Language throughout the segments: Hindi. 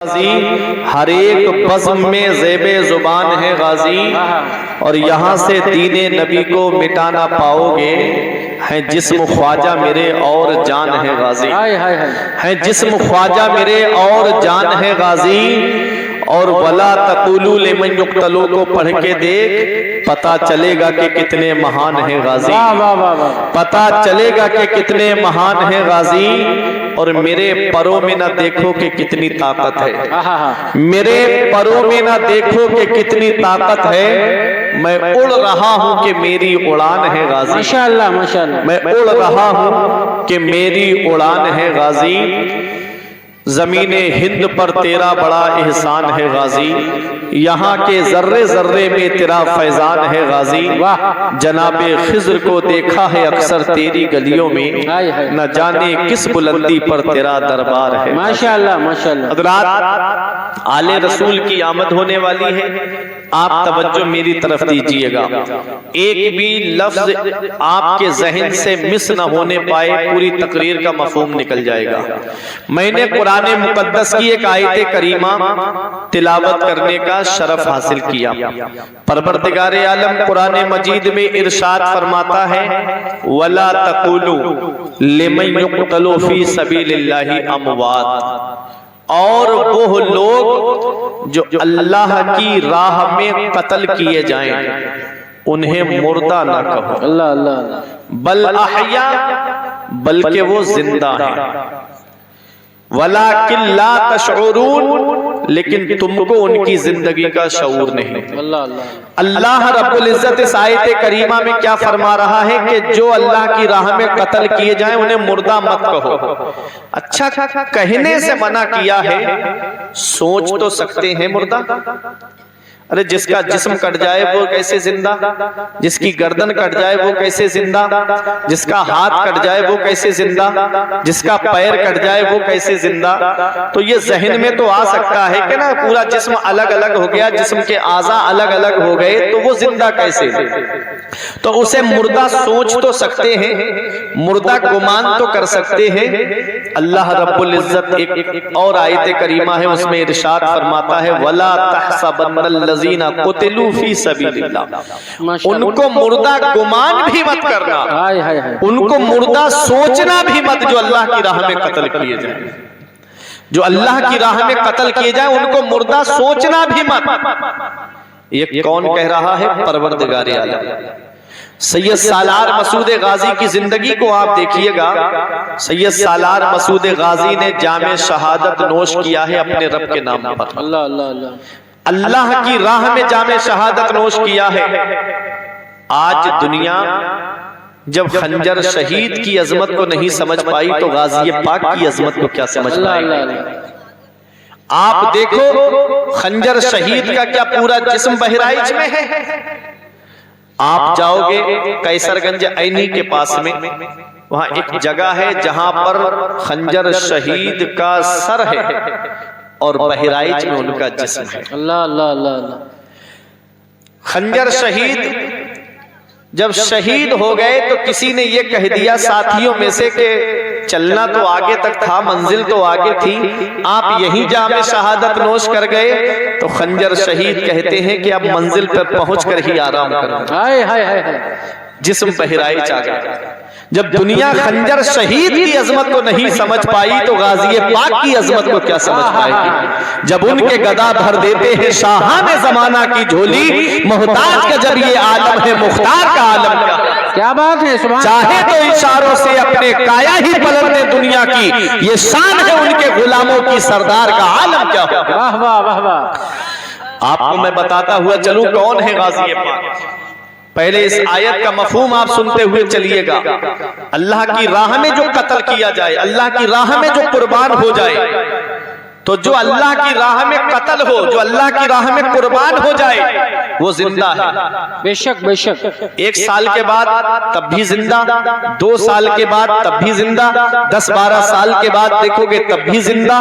हर एक बज़्म में ज़ेबे ज़ुबान है गाजी, और यहाँ से दीने नबी को मिटाना पाओगे। है जिस्म ख्वाजा मेरे और जान है गाजी, है जिस्म ख्वाजा मेरे और जान है गाजी। और वला तक़ूलू लिमन युक़्तलू को पढ़ के देख, पता चलेगा कि कितने महान है गाजी, पता चलेगा कि कितने महान है गाजी। और मेरे परों में ना देखो कि कितनी ताकत है, मेरे परों में ना देखो कि कितनी ताकत है। मैं उड़ रहा हूं कि मेरी उड़ान है गाजी, माशाअल्लाह माशाअल्लाह। मैं उड़ रहा हूं कि मेरी उड़ान है गाजी। ज़मीने हिंद पर तेरा बड़ा एहसान है गाजी, यहाँ के जर्रे जर्रे में तेरा फैजान है गाजी। जनाबे खिज़्र को देखा है अक्सर तेरी गलियों में, न जाने किस बुलंदी पर तेरा दरबार है। माशाअल्लाह माशाअल्लाह। हज़रात, आले रसूल की आमद होने वाली है, आप तवज्जो मेरी तरफ दीजिएगा। एक भी लफ्ज आपके जहन से मिस न होने पाए, पूरी तकरीर का मफहूम निकल जाएगा। मैंने कुरान मुकद्दस की एक आयत करीमा तिलावत करने का शरफ हासिल किया। परवरदिगारे आलम कुरान मजीद में इरशाद फरमाता है, वला तक़ूलू लिमन युक़्तलू फी सबीलिल्लाहि अमवात। और वो लोग जो अल्लाह की राह में कत्ल किए जाएं, उन्हें मुर्दा ना कहो, अल्लाह अल्लाह, बल अहया, बल्कि वो जिंदा है। वलाकिन ला तशऊरून, लेकिन तुमको उनकी जिंदगी का शऊर नहीं। अल्लाह अल्लाह। अल्लाह रब्बुल इज्जत इस आयत करीमा में क्या फरमा रहा है कि जो अल्लाह की राह में कत्ल किए जाएं उन्हें मुर्दा मत कहो। अच्छा, कहने से मना किया है, सोच तो सकते हैं मुर्दा। अरे जिसका जिस्म कट जाए वो कैसे जिंदा, जिसकी गर्दन कट जाए वो कैसे जिंदा, जिसका हाथ कट जाए वो कैसे जिंदा, जिसका पैर कट जाए वो कैसे जिंदा। तो ये जहन में तो आ सकता है कि ना पूरा जिस्म अलग अलग हो गया, जिस्म के आज़ा अलग अलग हो गए, तो वो जिंदा कैसे। तो उसे मुर्दा सोच तो सकते हैं, मुर्दा गुमान तो कर सकते हैं। अल्लाह रब्बुल इज्जत एक और आयत करीमा है, उसमें इरशाद फरमाता है, वला तहसबन्नल कुतिलू फी सबीलिल्लाह। उनको मुर्दा गुमान भी मत करना, उनको मुर्दा सोचना भी मत, जो अल्लाह की राह में कत्ल किए जाए, जो अल्लाह की राह में कत्ल किए जाए उनको मुर्दा सोचना भी मत। ये कौन कह रहा है? परवरदिगार आलम। सैयद सालार मसूद गाजी की जिंदगी को आप देखिएगा। सैयद सालार मसूद गाजी ने जामे शहादत नोश किया है अपने रब के नाम पर। अल्लाह अल्लाह अल्लाह। अल्लाह की राह में जामे शहादत नोश किया है। आज दुनिया जब खंजर शहीद की अजमत को नहीं समझ पाई, तो गाजी पाक की अजमत को क्या समझ पाएगी। आप देखो, खंजर शहीद का क्या पूरा जिस्म बहराइच में है। आप जाओगे कैसरगंज ऐनी के पास में, वहां एक जगह है जहां पर खंजर शहीद का सर है और बहराइच में उनका जिस्म है। अल्लाह अल्लाह अल्लाह। खंजर शहीद जब शहीद हो गए तो किसी ने ये कह दिया साथियों में से कि चलना तो आगे तक था, मंजिल तो आगे थी, आप यहीं जामे शहादत नोश कर गए। तो खंजर शहीद कहते हैं कि अब मंजिल पर पहुंचकर ही आराम करो। हाय हाय हाय। जिस्म बहराइच आ गया। जब दुनिया खंजर शहीद की अजमत को नहीं समझ पाई, तो गाजी पाक की अजमत को क्या समझ पाएगी। जब उनके गदा भर देते हैं शाहाने जमाना की झोली, मोहताज का जब ये आलम है, मुख्तार का आलम क्या बात है। चाहे तो इशारों से अपने काया ही पलट दे दुनिया की, ये शान है उनके गुलामों की, सरदार का आलम क्या हो। वाह वाह वाह वाह। आपको मैं बताता हुआ चलूं कौन है गाजी पाक। पहले इस आयत का मफहूम आप सुनते हुए चलिएगा। अल्लाह की राह में जो कत्ल किया जाए, अल्लाह की राह में जो कुर्बान हो जाए, तो जो अल्लाह की राह में कत्ल हो, जो अल्लाह की राह में कुर्बान हो जाए, वो जिंदा है। बेशक बेशक। 1 साल के बाद तब भी जिंदा, 2 साल के बाद तब भी जिंदा, 10-12 साल के बाद देखोगे तब भी जिंदा।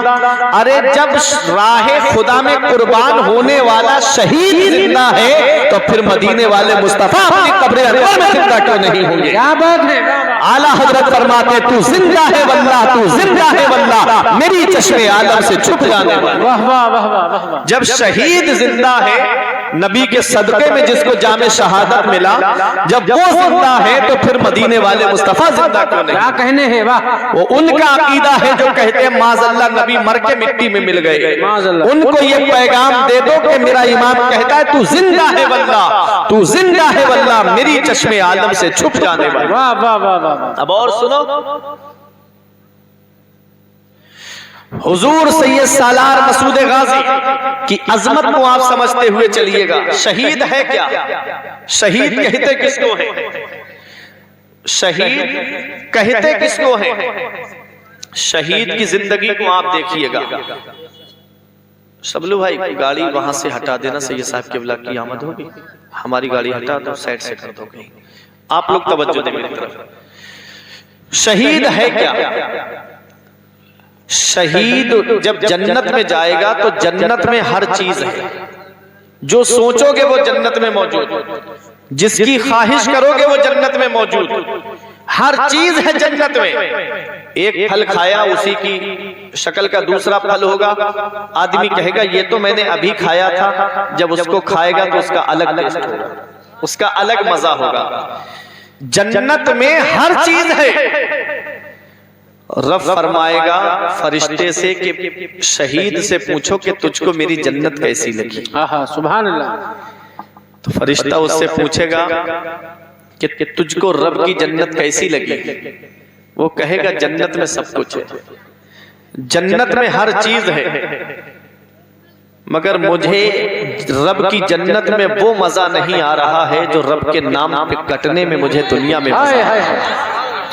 अरे जब राहे खुदा में कुर्बान होने वाला शहीद जिंदा है, तो फिर मदीने वाले मुस्तफा अपनी कब्र अनवर में जिंदा क्यों नहीं होंगे। क्या बात है। आला हजरत फरमाते तू जिंदा है वल्लाह, तू जिंदा है वल्लाह, मेरी चश्मे आलम से छुप जाने वाला। वाह वाह वाह वाह वाह वाह। जब शहीद जिंदा है, नबी के सदके में जिसको जामे शहादत मिला, जब वो जिंदा है तो फिर मदीने वाले मुस्तफा जिंदा क्यों नहीं? क्या कहने हैं, वाह। वो उनका अकीदा है जो कहते हैं माज़अल्लाह नबी मर के मिट्टी में मिल गए। माज़अल्लाह। उनको ये पैगाम दे दो कि मेरा इमाम कहता है तू जिंदा है वल्लाह, तू जिंदा है वल्लाह, मेरी चश्मे आलम से छुप जाने वाला। वाह वाह वाह वाह। अब और सुनो, हुजूर सैयद सालार मसूद गाजी की अजमत को आप समझते हुए चलिएगा। शहीद है क्या? शहीद कहते किसको है? शहीद कहते किसको है? शहीद की जिंदगी को आप देखिएगा। सबलू भाई गाड़ी वहां से हटा देना, सैयद साहब क़िबला की आमद होगी। हमारी गाड़ी हटा दो, साइड से कर दो कहीं। आप लोग तवज्जो दें मेरी तरफ। शहीद है क्या? शहीद जब जन्नत में जाएगा तो जन्नत में हर चीज है, जो सोचोगे वो जन्नत में मौजूद, जिसकी ख्वाहिश करोगे वो जन्नत में मौजूद, हर चीज है जन्नत में। एक फल खाया, उसी की शक्ल का दूसरा फल होगा। आदमी कहेगा ये तो मैंने अभी खाया था, जब उसको खाएगा तो उसका अलग टेस्ट होगा, उसका अलग मजा होगा। जन्नत में हर चीज है। रब फरमाएगा फरिश्ते से कि शहीद से पूछो कि तुझको मेरी जन्नत कैसी लगी। आहा सुभान अल्लाह। तो फरिश्ता उससे पूछेगा कि तुझको रब की जन्नत कैसी लगी? वो कहेगा जन्नत में सब कुछ है, जन्नत में हर चीज है, मगर मुझे रब की जन्नत में वो मजा नहीं आ रहा है जो रब के नाम पे कटने में मुझे दुनिया में हाय हाय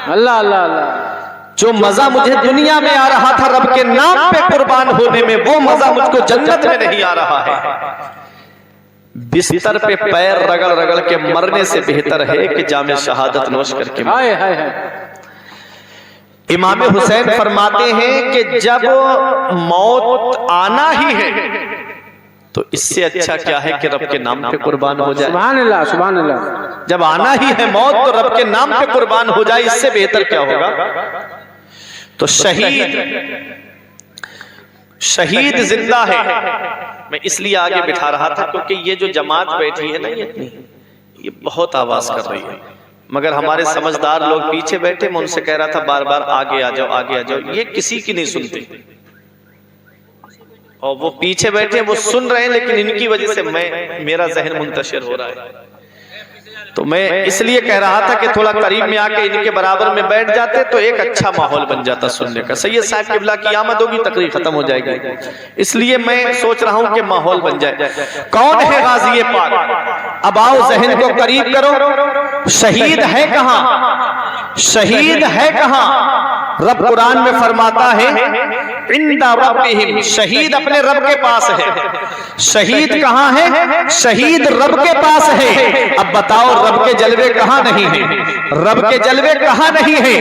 अल्लाह अल्लाह अल्लाह। जो मजा मुझे दुनिया में आ रहा था रब के नाम पे कुर्बान होने में, वो मजा मुझको जन्नत में नहीं आ रहा है। बिस्तर पे पैर रगड़ रगड़ के मरने से बेहतर है कि जामे शहादत नोश करके। हाय हाय हाय। इमाम हुसैन फरमाते हैं कि जब मौत आना ही है तो इससे अच्छा क्या है कि रब के नाम पे कुर्बान हो जाए। सुभान अल्लाह सुभान अल्लाह। जब आना ही है मौत तो रब के नाम पे कुर्बान हो जाए, इससे बेहतर क्या होगा? तो शहीद जिंदा है। मैं इसलिए आगे बिठा रहा था क्योंकि ये जो जमात बैठी है ना, ये बहुत आवाज कर रही है, मगर हमारे समझदार लोग पीछे बैठे। मैं उनसे कह रहा था बार बार आगे आ जाओ, आगे आ जाओ। ये किसी की नहीं सुनते और वो पीछे बैठे वो सुन रहे हैं, लेकिन इनकी वजह से मेरा जहन मुंतशिर हो रहा है। तो मैं इसलिए कह रहा था कि थोड़ा करीब में आके इनके बराबर में बैठ जाते तो एक अच्छा माहौल बन जाता सुनने का। सैयद साहब क़िबला की आमद होगी, तकरीर खत्म हो जाएगी, इसलिए मैं सोच रहा हूं कि माहौल बन जाए। कौन है गाज़ी पाक? अब आओ जहन को करीब करो। शहीद है कहां? शहीद है कहां? रब कुरान में फरमाता है इंदा रब्बिहिम, शहीद अपने रब के पास है। शहीद कहां है? शहीद रब के पास है। अब बताओ रब के जलवे कहां नहीं है? रब के जलवे कहां नहीं है?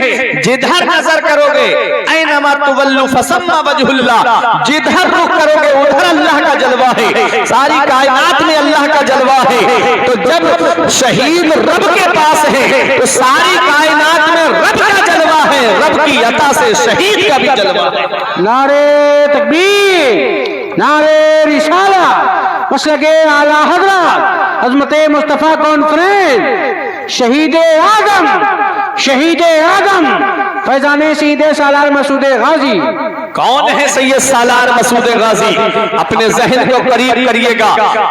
जिधर नजर करोगे ऐनमा तुवल्लु फसम्मा वजहुल्लाह, जिधर रुख करोगे उधर अल्लाह का जलवा है। सारी कायनात में अल्लाह का जलवा है। तो जब शहीद रब के पास है तो सारी कायनात में रब का जलवा है, रब की अता से शहीद का भी जलवा है। नारे तकबीर, नारे रिसाला, मसलके आला हज़रत अज़मते मुस्तफ़ा कॉन्फ्रेंस, शहीद आदम, शहीद आदम फैजाने सईद सालार मसूद गाजी। कौन है सैयद सालार मसूद गाजी? अपने जहन को करीब करिएगा।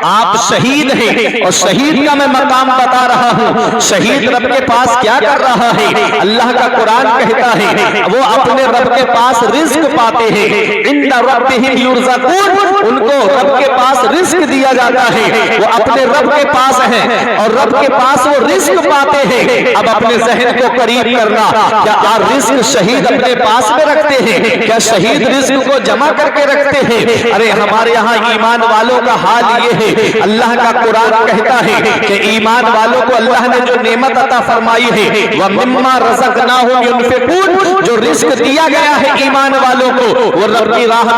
आप शहीद हैं और शहीद का मैं मकाम बता रहा हूँ। शहीद रब के पास क्या कर रहा है? अल्लाह का कुरान कहता है वो अपने रब के पास रिस्क पाते हैं। इंदा रब्बिहिम युरज़क़ून, उनको रब के पास रिस्क दिया जाता है। वो अपने रब के पास है और रब के पास वो रिस्क पाते हैं। अब अपने जहन को करीब करना, क्या रिस्क शहीद अपने पास में रखते हैं? क्या शहीद शहीद रिस्क को जमा करके रखते हैं। अरे हमारे यहाँ ईमान वालों का हाल ये है, अल्लाह का कुरान कहता है कि ईमान वालों को अल्लाह ने जो नेमत अता फरमाई है, वह मिम्मा रज़क़नाहुम युनफ़िक़ून, जो रिस्क दिया गया है ईमान वालों को वो रब की राह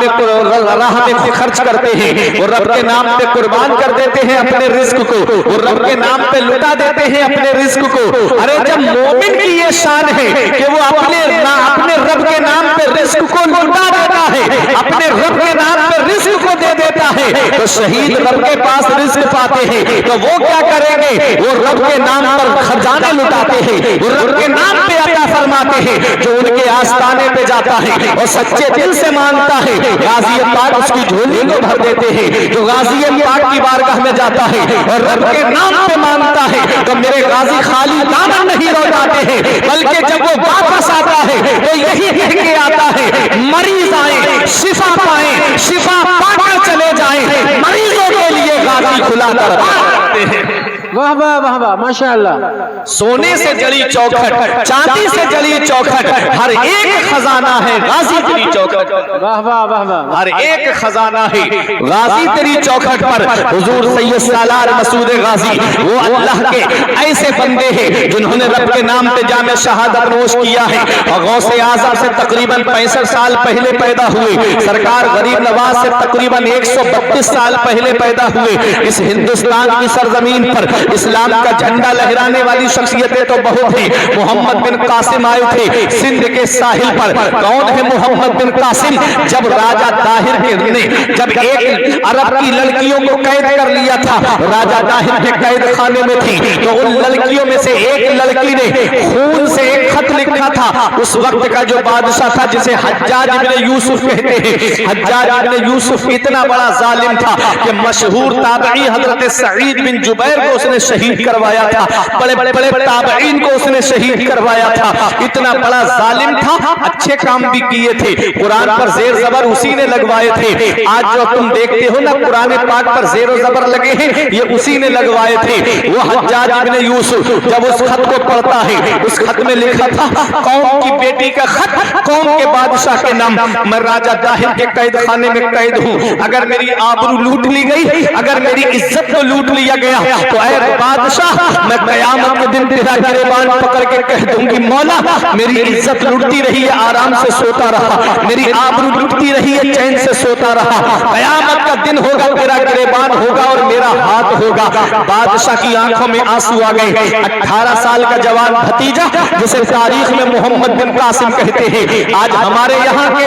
में खर्च करते हैं, वो रब के नाम पे कुर्बान कर देते हैं अपने रिस्क को, वो रब के नाम पे लुटा देते हैं अपने रिस्क को। अरे जब मोमिन की ये शान है कि वो अपने रब के नाम पे रिस्क को लुटा देता है, अपने रब के नाम पे रिस्क को दे देता है, तो शहीद रब के पास रिस्क पाते हैं तो वो क्या करेंगे, वो रब के नाम पर खजाने लुटाते हैं, वो रब के नाम पे अता फरमाते हैं। जो उनके आस्थाने पे जाता है और सच्चे दिल से मानता है, गाजी पाक उसकी झोली को भर देते हैं। जो गाजी पाक की बारगाह में जाता है और रब के नाम पे मानता है तो मेरे गाजी खाली दामन नहीं लौटाते हैं, बल्कि जब वो वापस आता है तो यही कह के आता है, मरीज आए शिफा पाए, शिफा पाकर चले जाए, मरीजों के लिए गाजी खुला कर रखते हैं। वाह वाह वाह वाह, माशाअल्लाह। सोने से जड़ी चौखट, चांदी से जड़ी चौखट, हर एक खजाना है गाजी तेरी चौखट। वाह वाह वाह वाह, हर एक खजाना है गाजी तेरी चौखट पर। हुजूर सैयद सालार मसूद गाजी वो अल्लाह के ऐसे बंदे हैं जिन्होंने रब के नाम पे जामे शहादत नोश किया है और गौसे आज़म से तकरीबन 65 साल पहले पैदा हुए, सरकार गरीब नवाज से तकरीबन 132 साल पहले पैदा हुए। इस हिंदुस्तान की सरजमीन पर इस्लाम का झंडा लहराने वाली शख्सियतें तो बहुत हैं। मोहम्मद बिन कासिम आए थे सिंध के साहिल पर। कौन है मोहम्मद बिन कासिम? जब राजा दाहिर ने जब एक अरब की लड़कियों को कैद कर लिया था, राजा दाहिर के कैद खाने में थी, तो उन लड़कियों में से एक लड़की ने खून से एक खत लिखा था। उस वक्त का जो बादशाह था जिसे हज्जाज इब्न यूसुफ कहते हैं, हज्जाज इब्न यूसुफ इतना बड़ा जालिम था कि मशहूर ताबई हजरत सईद बिन जुबैर को उसने शहीद करवाया था, बड़े बड़े ताबईन को उसने शहीद करवाया था। इतना बड़ा जालिम था, अच्छे काम भी किए थे, कुरान पर जेर जबर उसी ने लगवाए थे। आज जो तुम देखते हो ना कुरान पाक पर जेर जबर लगे हैं, ये उसी ने लगवाए थे। वो हज्जाज इब्न यूसुफ जब उस खत को पढ़ता है, उस खत में लिखा था कौम की बेटी का खत, कौम के बादशाह के नाम, मैं राजा दाहिर के कैद खाने में कैद हूँ, अगर मेरी आबरू लूट ली गई, अगर मेरी इज्जत को लूट लिया गया तो ऐ बादशाह मैं कयामत के दिन तेरा गिरेबान पकड़ के कह दूंगी, मौला मेरी इज्जत लूटती रही है, आराम से सोता रहा, मेरी आबरू लूटती रही है, चैन से सोता रहा, कयामत का दिन होगा तेरा गिरेबान होगा और मेरा हाथ होगा। बादशाह की आंखों में आंसू आ गए। 18 साल का जवान भतीजा जिसे तारीख में मोहम्मद बिन कासिम कहते हैं, आज हमारे यहाँ के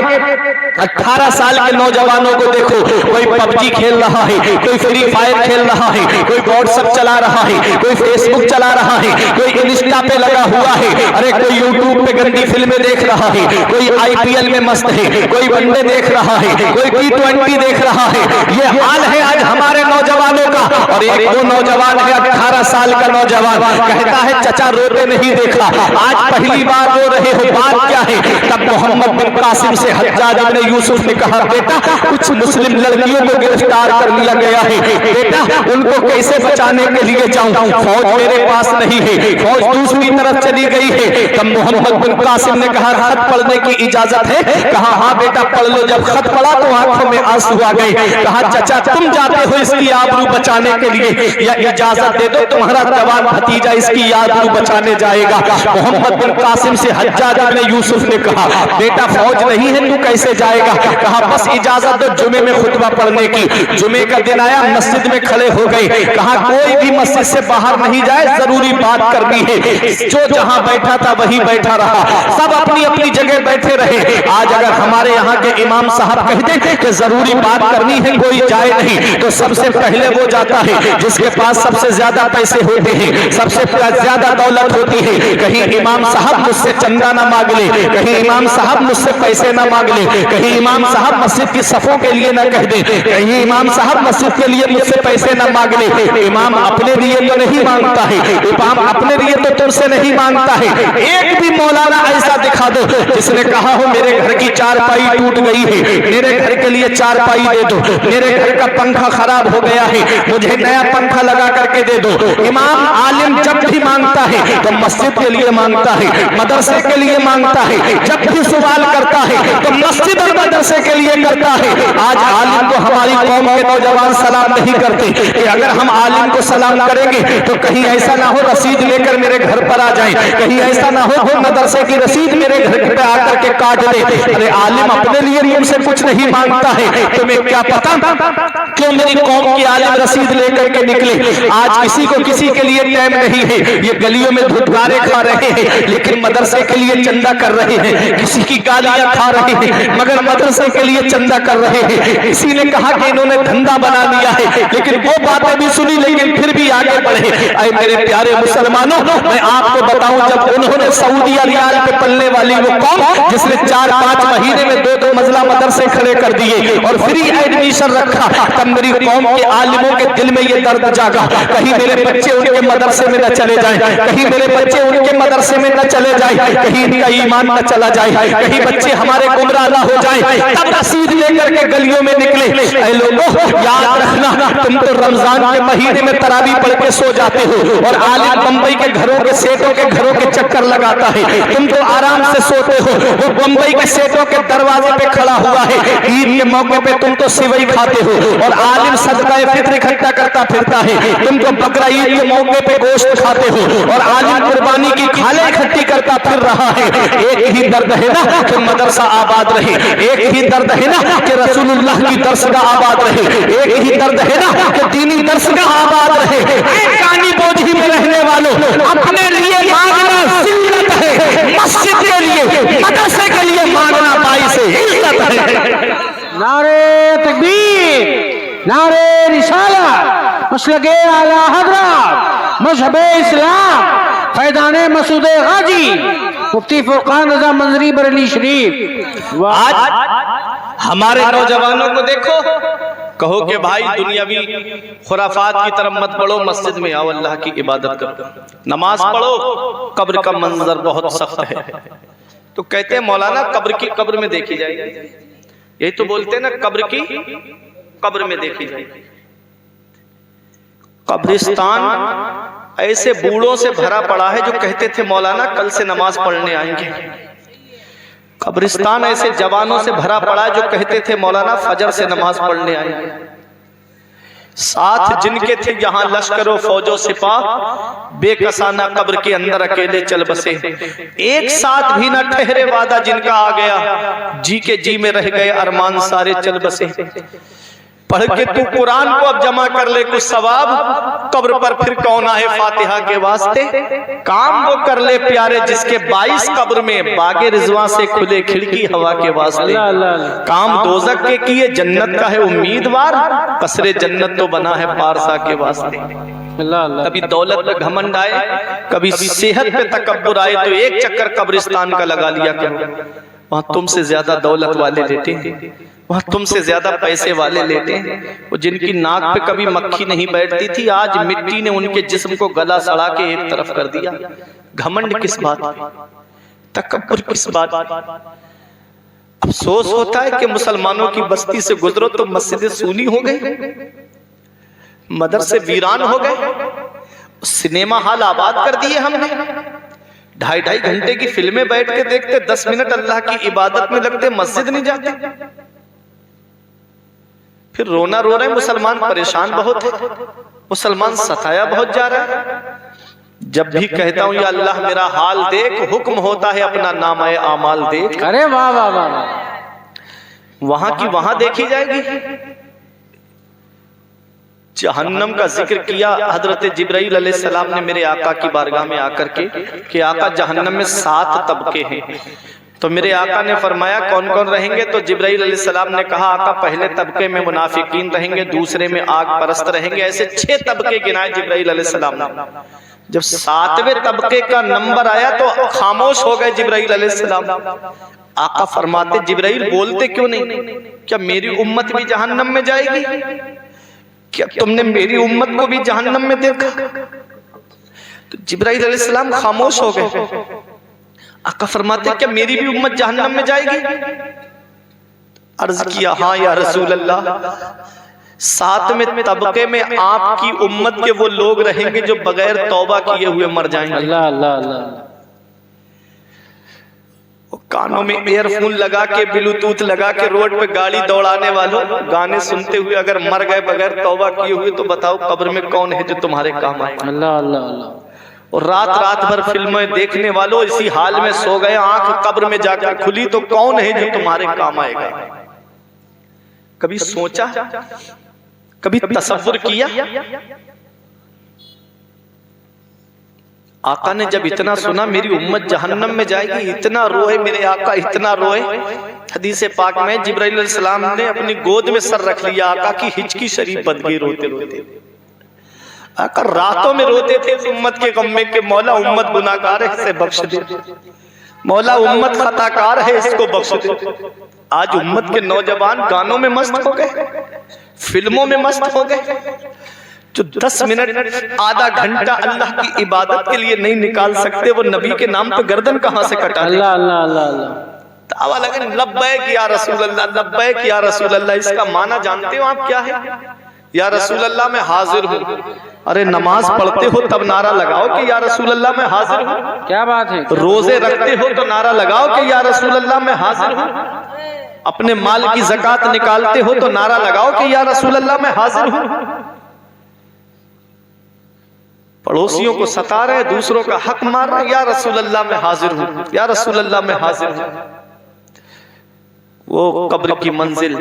18 साल के नौजवानों को देखो, कोई पबजी खेल रहा है, कोई फ्री फायर खेल रहा है, कोई व्हाट्सएप चला रहा है, कोई फेसबुक चला रहा है, कोई इंस्टा पे लगा हुआ है, अरे कोई यूट्यूब पे गंदी फिल्में देख रहा है, कोई आईपीएल में मस्त है, कोई वनडे देख रहा है, कोई T20 देख रहा है। ये हाल है आज हमारे नौजवानों का। और एक वो नौजवान है 18 साल का नौजवान, कहता है चचा रोते नहीं देखा, आज पहली बार रो रहे हो, बात क्या है? तब मोहम्मद बिन कासिम से हज्जाज इब्न यूसुफ ने कहा, बेटा कुछ मुस्लिम लड़कियों को गिरफ्तार कर लिया गया है, बेटा उनको कैसे बचाने के लिए जाऊं, फौज मेरे पास नहीं है, फौज दूसरी तरफ चली गई है। तब मोहम्मद बिन कासिम ने कहा, खत पढ़ने की इजाजत है? कहा हाँ बेटा पढ़ लो। जब खत पढ़ा तो आंखों में आंसू आ गए। कहा चाचा तुम जाते हो इसकी आबरू बचाने के लिए, या इजाजत दे दो, तुम्हारा जवान भतीजा इसकी आबरू बचाने जाएगा। मोहम्मद बिन कासिम से हज्जाज इब्न यूसुफ ने कहा, बेटा फौज नहीं है, तू कैसे जाएगा? कहा बस इजाजत दो जुमे में खुतबा पढ़ने की। जुमे का दिन आया, मस्जिद में खड़े हो गए। कहा कोई भी मस्जिद से बाहर नहीं जाए, जरूरी बात करनी है। जो जहां बैठा था वहीं बैठा रहा, सब अपनी अपनी जगह बैठे रहे। आज अगर हमारे यहाँ के इमाम साहब कह दे कि जरूरी बात करनी है, कोई जाए नहीं, तो सबसे पहले वो जाता है जिसके पास सबसे ज्यादा पैसे होते हैं, सबसे ज्यादा दौलत होती है। कहीं इमाम साहब मुझसे चंदा ना मांग ले, कहीं इमाम साहब मुझसे पैसे ना मांग ले, कहीं इमाम साहब मस्जिद की सफों के लिए ना कह दे, कहीं इमाम साहब मस्जिद के लिए मुझसे पैसे ना मांग ले। इमाम अपने लिए तो नहीं मांगता है, इमाम अपने लिए तो तुमसे नहीं मांगता है। एक भी मौलाना ऐसा दिखा दो जिसने कहा हो मेरे घर की चारपाई टूट गई है, मेरे घर के लिए चारपाई दे दो, मेरे घर का पंखा खराब हो गया है, मुझे नया पंखा लगा करके दे दो। इमाम आलिम जब भी मांगता है तो मस्जिद के लिए मांगता है, मदरसे के लिए मांगता है, जब भी सवाल करता है तो मस्जिद भी मदरसे के लिए करता है। आज आलिम को हमारी कौम के नौजवान सलाम नहीं करते कि अगर हम आलिम को सलाम करेंगे तो कहीं ऐसा ना हो रसीद लेकर मेरे घर पर आ जाए, कहीं ऐसा ना हो वो मदरसे की रसीद मेरे घर पे आकर के काट दे। अरे आलिम अपने लिए तुमसे कुछ नहीं मांगता है, तुम्हें क्या पता क्यों मेरी कौम की आलिम रसीद लेकर के निकले। आज किसी को किसी के लिए टाइम नहीं है, ये गलियों में धुतगारे खा रहे हैं लेकिन मदरसे के लिए चंदा कर रहे हैं, किसी की गालियां खा रहे हैं मगर मदरसे के लिए चंदा कर रहे हैं। किसी ने कहा कि इन्होंने धंधा बना लिया है, लेकिन वो बातें भी सुनी लेकिन फिर भी आगे बढ़े। अरे मेरे प्यारे मुसलमानों, मैं आपको बताऊं, जब उन्होंने सऊदी रियाल पे पलने वाली वो कौम जिसने 4-5 महीने में 2-2 मंजिला मदरसे खड़े कर दिए और फ्री एडमिशन रखा, तब मेरी कौम के आलिमों के दिल में ये दर्द जागा, कहीं मेरे बच्चे उनके मदरसे में न चले जाएं, कहीं मेरे बच्चे उनके मदरसे में न चले जाएं, कहीं इनका ईमान न चला जाए, कहीं बच्चे हमारे गुमराह न हो जाएं। तब रसीद लेकर के गलियों में निकले। ऐ लोगों, याद रखना, तुम तो रमजान के महीने में तरावी पढ़ के सो जाते हो और आलिम बंबई के घरों के सेठों के घरों के चक्कर लगाता है। तुम तो आराम से सोते हो, वो बंबई के सेठों के दरवाजे पे खड़ा हुआ है। ईद के मौके पे तुम तो सिवई खाते हो और आलिम सदका फित्र इकट्ठा करता फिरता है। तुम तो बकरा ईद के मौके पे गोश्त खाते हो और आलिम कुर्बानी की खाले इकट्ठी करता फिर रहा है। एक ही दर्द है ना कि मदरसा आबाद रहे, एक ही दर्द है ना कि रसूलुल्लाह की दरसगाह आबाद रहे, एक ही दर्द है ना कि दीनी दरसगाह आबाद रहे। कानी बोझी में रहने वालों, अपने लिए मांगना जिल्लत है, मस्जिद के लिए मदरसे के लिए मांगना बाइस इज्जत है। नारे तकबीर, नारे रिसालत, मसलके आला हज़रत, मज़हबे इस्लाम, फैज़ाने मसूदे गाजी, मुफ्ती फुरकान रज़ा मंजरी बरेली शरीफ। आज हमारे नौजवानों को देखो, कहो कि भाई दुनियावी खुराफात की तरफ मत बढ़ो, मस्जिद में आओ, अल्लाह की इबादत करो, नमाज पढ़ो। कब्र का मंजर बहुत सख्त है, तो कहते हैं मौलाना कब्र की कब्र में देखी जाएगी, यही तो बोलते हैं ना, कब्र की कब्र में देखी जाएगी। कब्रिस्तान ऐसे बूढ़ों से भरा पड़ा है जो कहते थे मौलाना कल से नमाज पढ़ने आएंगे। कब्रिस्तान ऐसे जवानों से भरा पड़ा है जो कहते थे मौलाना फजर से नमाज पढ़ने आएंगे। साथ जिनके थे यहाँ लश्करों फौजो सिपाह, बेकसाना कब्र के अंदर अकेले चल बसे, एक साथ भी न ठहरे वादा जिनका आ गया, जी के जी में रह गए अरमान सारे चल बसे। पढ़ के तू कुरान को अब जमा कर ले कुछ सवाब, कब्र पर फिर कौन आए फातिहा के वास्ते। काम वो कर ले प्यारे जिसके 22 कब्र में बागे रिजवा से खुले खिड़की हवा के वास्ते। काम दोजक के किए जन्नत का है उम्मीदवार, कसरे जन्नत तो बना है पारसा के वास्ते। कभी दौलत पे घमंड आए, कभी सेहत पे तकब्बुर आए, तो एक चक्कर कब्रिस्तान का लगा लिया करो। वहां तुमसे ज्यादा दौलत वाले लेटे हैं, वहां तुमसे ज्यादा पैसे वाले लेटे हैं, वो जिनकी नाक पे कभी मक्खी नहीं बैठती थी, आज मिट्टी ने उनके जिस्म को गला सड़ा के एक तरफ कर दिया। घमंड किस बात, तकब्बुर किस बात। अफसोस होता है कि मुसलमानों की बस्ती से गुजरो तो मस्जिदें सूनी हो गई, मदरसे वीरान हो गए, सिनेमा हॉल आबाद कर दिए हमने। 2.5 घंटे की फिल्में बैठ के देखते, 10 मिनट अल्लाह की इबादत में लगते, मस्जिद नहीं जाते। फिर रोना रो रहे, मुसलमान परेशान बहुत है, मुसलमान सताया बहुत जा रहा है। जब भी कहता हूं या अल्लाह मेरा हाल देख, हुक्म होता है अपना नामाए आमाल देख। अरे वाह वाह वाह, वहां की वहां देखी जाएगी। जहन्नम का जिक्र किया हजरत जिब्राइल अलैहिस्सलाम ने मेरे आका की बारगाह में आकर के कि आका जहन्नम में 7 तबके हैं। तो मेरे आका ने फरमाया कौन कौन रहेंगे, तो जिब्राइल अलैहिस्सलाम ने कहा आका पहले तबके में मुनाफिकीन रहेंगे, दूसरे में आग परस्त रहेंगे, ऐसे 6 तबके गिनाए जिब्राइल अलैहिस्सलाम ने। जब 7वें तबके का नंबर आया तो खामोश हो गए जिब्राइल अलैहिस्सलाम। आका फरमाते जिब्राइल बोलते क्यों नहीं, क्या मेरी उम्मत भी जहन्नम में जाएगी, क्या तुमने मेरी उम्मत को भी जहन्नम में देखा। तो जिब्राइल अलैहिस्सलाम खामोश हो गए। आका फरमाते क्या मेरी भी उम्मत जहन्नम में जाएगी। अर्ज किया हाँ या रसूल अल्लाह, 7वें तबके में आपकी उम्मत के वो लोग रहेंगे जो बगैर तौबा किए हुए मर जाएंगे। अल्लाह अल्लाह अल्लाह। कानों में ईयरफोन लगा के, ब्लूटूथ लगा के रोड पे गाड़ी दौड़ाने वालों, गाने सुनते हुए अगर मर गए बगैर तौबा किए हुए तो बताओ कब्र में कौन है जो तुम्हारे काम आए? अल्लाह अल्लाह अल्लाह। और रात रात भर फिल्में देखने वालों इसी हाल में सो गए, आंख कब्र में जाकर खुली तो कौन है जो तुम्हारे काम आएगा? कभी सोचा, कभी तसव्वुर किया? आका ने जब इतना सुना मेरी उम्मत जहन्नम में जाएगी, इतना रोए मेरे आका, इतना रोए। हदीस पाक में जिब्राइल अलैहिस्सलाम ने अपनी गोद में सर रख लिया, आका की हिचकी शरीफ बन गई रोते रोते। आका रातों में रोते थे उम्मत के गम में कि मौला उम्मत गुनाहगार है, इसे बख्श दे, मौला उम्मत खताकार है, इसको बख्श दे। आज उम्मत के नौजवान गानों में मस्त हो गए, फिल्मों में मस्त हो गए, जो 10 मिनट आधा घंटा अल्लाह की इबादत के लिए नहीं निकाल सकते, वो नबी के नाम पे गर्दन कहां से कटा? अल्लाह अल्लाह अल्लाह अल्लाह। दावा लगे लब्बैक या रसूल अल्लाह, लब्बैक या रसूल अल्लाह। इसका माना जानते हो आप क्या है? या रसूल अल्लाह मैं हाजिर हूँ। अरे नमाज पढ़ते हो तब नारा लगाओ कि या रसूल अल्लाह मैं हाजिर हूँ। क्या बात है? रोजे रखते हो तो नारा लगाओ कि या रसूल अल्लाह मैं हाजिर हूँ। अपने माल की ज़कात निकालते हो तो नारा लगाओ कि या रसूल अल्लाह मैं हाजिर हूँ। पड़ोसियों को सता रहे, दूसरों का हक मार रहे, या रसूल अल्लाह मैं हाजिर हूँ, या रसूल अल्लाह मैं हाजिर हूँ। वो कब्र की मंजिल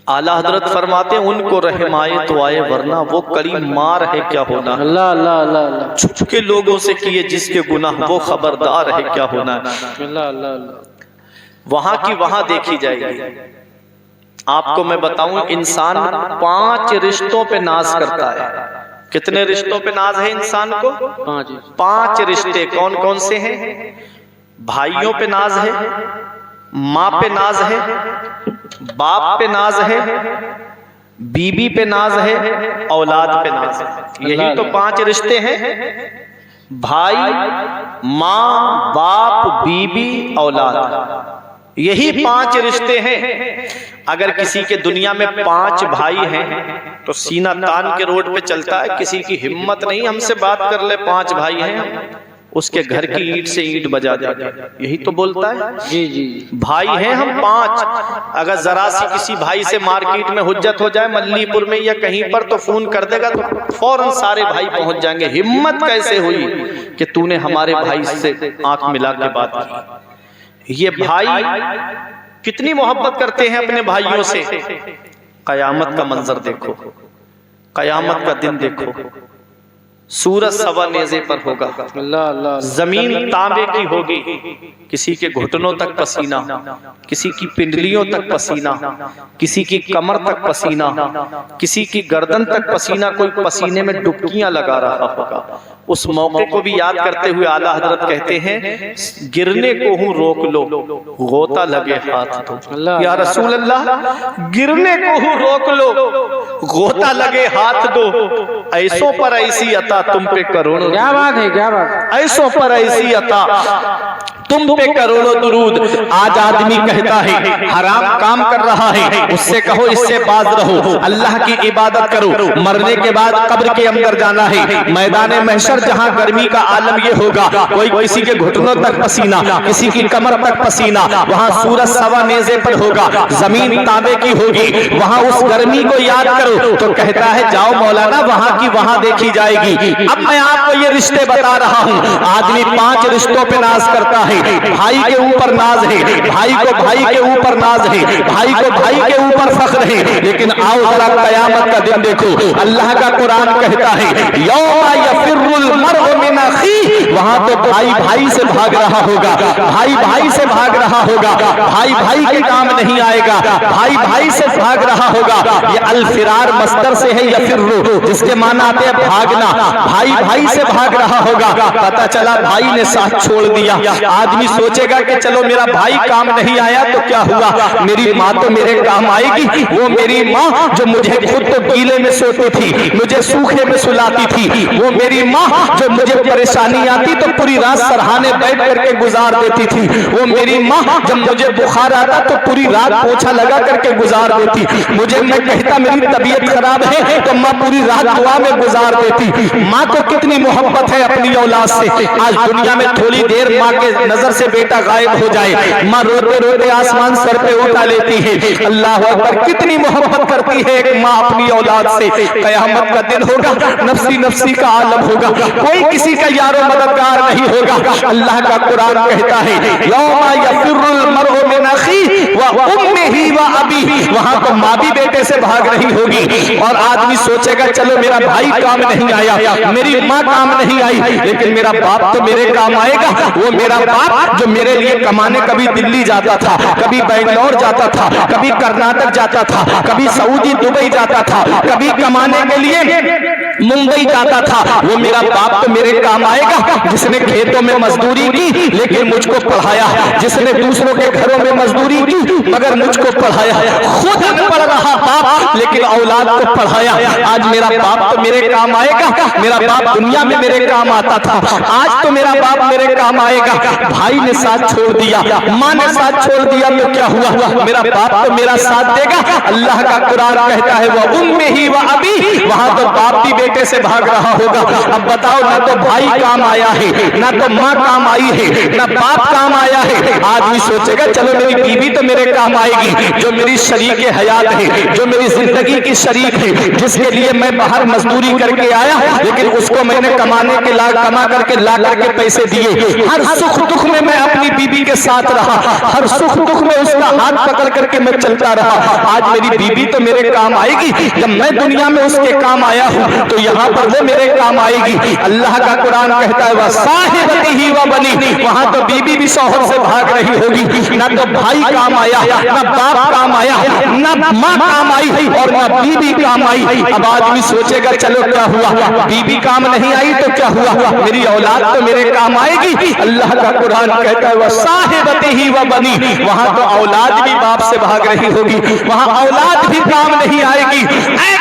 आला हजरत फरमाते हैं उनको रहम आए तो आए, वरना वो कड़ी मार है क्या होना। अल्लाह अल्लाह अल्लाह अल्लाह। छुप के लोगों से किए जिसके गुनाह, वो खबरदार है क्या होना। अल्लाह अल्लाह अल्लाह। वहां की वहां देखी जाएगी। आपको मैं बताऊं, इंसान 5 रिश्तों पे नाज करता है। कितने रिश्तों पे नाज है इंसान को? 5 रिश्ते। कौन कौन से हैं? भाइयों पे नाज है, माँ पे नाज है, बाप पे नाज है, बीबी पे नाज है, औलाद पे नाज है। यही तो 5 रिश्ते हैं, भाई, माँ, बाप, बीबी, औलाद। यही 5 रिश्ते हैं। अगर किसी के दुनिया में 5 भाई हैं तो सीना तान के रोड पे चलता है, किसी की हिम्मत नहीं हमसे बात कर ले, 5 भाई हैं, उसके घर की ईंट से ईंट बजा देगा। यही तो बोलता है। जी जी। भाई हैं हम 5। अगर जरा सी किसी भाई से मार्केट में हुज्जत हो जाए, मल्लीपुर में या कहीं पर, तो फोन कर देगा तो फौरन सारे भाई पहुंच जाएंगे। हिम्मत कैसे हुई कि तूने हमारे भाई से आंख मिला के बात की। ये भाई कितनी मोहब्बत करते हैं अपने भाइयों से। कयामत का मंजर देखो, कयामत का दिन देखो, सूरज सवा नेज़े पर होगा, जमीन तांबे की होगी, किसी के घुटनों तक पसीना, किसी की पिंडलियों तक पसीना, किसी की कमर तक पसीना, किसी की गर्दन तक पसीना, कोई पसीने में डुबकियां लगा रहा होगा। उस मौके को भी याद करते हुए आला हजरत कहते हैं, गिरने को हूं रोक लो, गोता लगे हाथ दो। या रसूल अल्लाह, गिरने को हूं रोक लो, गोता लगे हाथ दो। ऐसों पर ऐसी अता तुम पे करोड़ों। क्या बात है, क्या बात। ऐसों पर ऐसी अता तुम पे करोड़ों दुरूद। आज आदमी कहता है हराम काम कर रहा है, उससे कहो इससे बाज रहो, अल्लाह की इबादत करो। मरने के बाद कब्र के अंदर जाना है, मैदान महशर जहां गर्मी का आलम ये होगा, कोई किसी के घुटनों तक पसीना, किसी की कमर तक पसीना, वहां सूरज सवा नेज़े पर होगा, जमीन तांबे की होगी, वहां उस गर्मी को याद करो तो कहता है जाओ मौलाना, वहां की वहां देखी जाएगी। अब मैं आपको ये रिश्ते बता रहा हूं। आदमी 5 रिश्तों पे नाज करता है। भाई के ऊपर नाज है, भाई को भाई के ऊपर नाज है, भाई को भाई के ऊपर फख्र है। लेकिन आओ जरा कयामत का दिन देखो, अल्लाह का कुरान कहता है यौमा यफिर्रुल मर्'उ मिन अखीह, वहां तो भाई भाई से भाग रहा होगा, भाई भाई से भाग रहा होगा, भाई भाई के काम नहीं आएगा, भाई भाई से भाग रहा होगा। ये अल फिरार मस्दर से है, यफिर्रु जिसके माना आते हैं भागना, भाई भाई से भाग रहा होगा। पता चला भाई ने साथ छोड़ दिया। आदमी सोचेगा कि चलो मेरा भाई काम नहीं आया तो क्या हुआ, मेरी माँ तो मेरे काम आएगी। वो मेरी माँ जो मुझे खुद तो गीले में सोती थी, मुझे सूखे में सुलाती थी, वो मेरी माँ जो मुझे परेशानियां आती तो पूरी रात सरहाने बैठ करके गुजार देती थी। वो मेरी माँ जब मुझे बुखार आता तो पूरी रात पोछा लगा करके गुजार देती। मुझे मैं कहता मेरी तबीयत खराब है तो माँ पूरी रात दुआ में गुजार देती। माँ को कितनी मोहब्बत है अपनी औलाद से। आज दुनिया में थोड़ी देर माँ के नजर से बेटा गायब हो जाए, माँ रोते रोते आसमान सर पे उठा लेती है। अल्लाह अकबर, कितनी मोहब्बत करती है एक माँ अपनी औलाद से। कयामत का दिन होगा, नफ्सी नफ्सी का आलम होगा, कोई किसी का यारो मददगार नहीं होगा। अल्लाह का कुरान कहता है यौमा यफिरुल मरउ मिन अखी व उम्मिही व अबी, वहां तो माँ भी बेटे से भाग रही होगी। और आदमी सोचेगा चलो मेरा भाई काम नहीं आया, मेरी माँ काम नहीं आई, लेकिन मेरा बाप तो मेरे काम आएगा। वो मेरा बाप जो मेरे लिए कमाने कभी दिल्ली जाता था, कभी बेंगलोर जाता था, कभी कर्नाटक जाता था, कभी सऊदी दुबई जाता था, कभी कमाने के लिए मुंबई जाता था, वो मेरा बाप तो मेरे काम आएगा। जिसने खेतों में मजदूरी की लेकिन मुझको पढ़ाया, जिसने दूसरों के घरों में मजदूरी की मगर मुझको पढ़ाया, खुद पढ़ रहा बाप लेकिन औलाद को पढ़ाया। आज मेरा बाप तो मेरे काम आएगा। मेरा बाप दुनिया में मेरे काम आता था, आज तो मेरा बाप मेरे काम आएगा। भाई ने साथ छोड़ दिया, माँ ने साथ छोड़ दिया तो क्या हुआ, मेरा बाप तो मेरा साथ देगा। अल्लाह का कुरान कहता है वह उम्मिही व अबी, वहां तो बाप भी बेटे से भाग रहा होगा। अब बताओ, ना तो भाई काम आया है, ना तो माँ काम आई है, ना बाप काम आया है। आदमी सोचेगा चलो मेरी बीवी तो मेरे काम आएगी, जो मेरी शरीक हयात है, जो मेरी जिंदगी की शरीक है, जिसके लिए मैं बाहर मजदूरी करके आया, लेकिन उसको मैंने कमा करके ला करके पैसे दिए। हर सुख दुख में मैं अपनी बीबी के साथ रहा, हर सुख दुख में उसका हाथ पकड़ करके मैं चलता रहा। आज मेरी बीबी तो मेरे काम आएगी, जब मैं दुनिया में उसके काम आया हूँ तो यहाँ पर वो मेरे काम आएगी। अल्लाह का कुरान कहता है वह साहिबतिही व बनी, वहां तो बीबी भी शौहर से भाग रही होगी। ना तो भाई काम आया, ना बाप काम आया, ना माँ काम आई और ना बीबी काम आई। अब आदमी सोचेगा चलो क्या हुआ, बीबी काम नहीं आई तो क्या हुआ, मेरी औलाद तो मेरे काम आएगी। अल्लाह का कुरान कहता है वह साहिबतिही व बनी, वहां तो औलाद भी बाप से भाग रही होगी, वहां औलाद भी काम नहीं आएगी।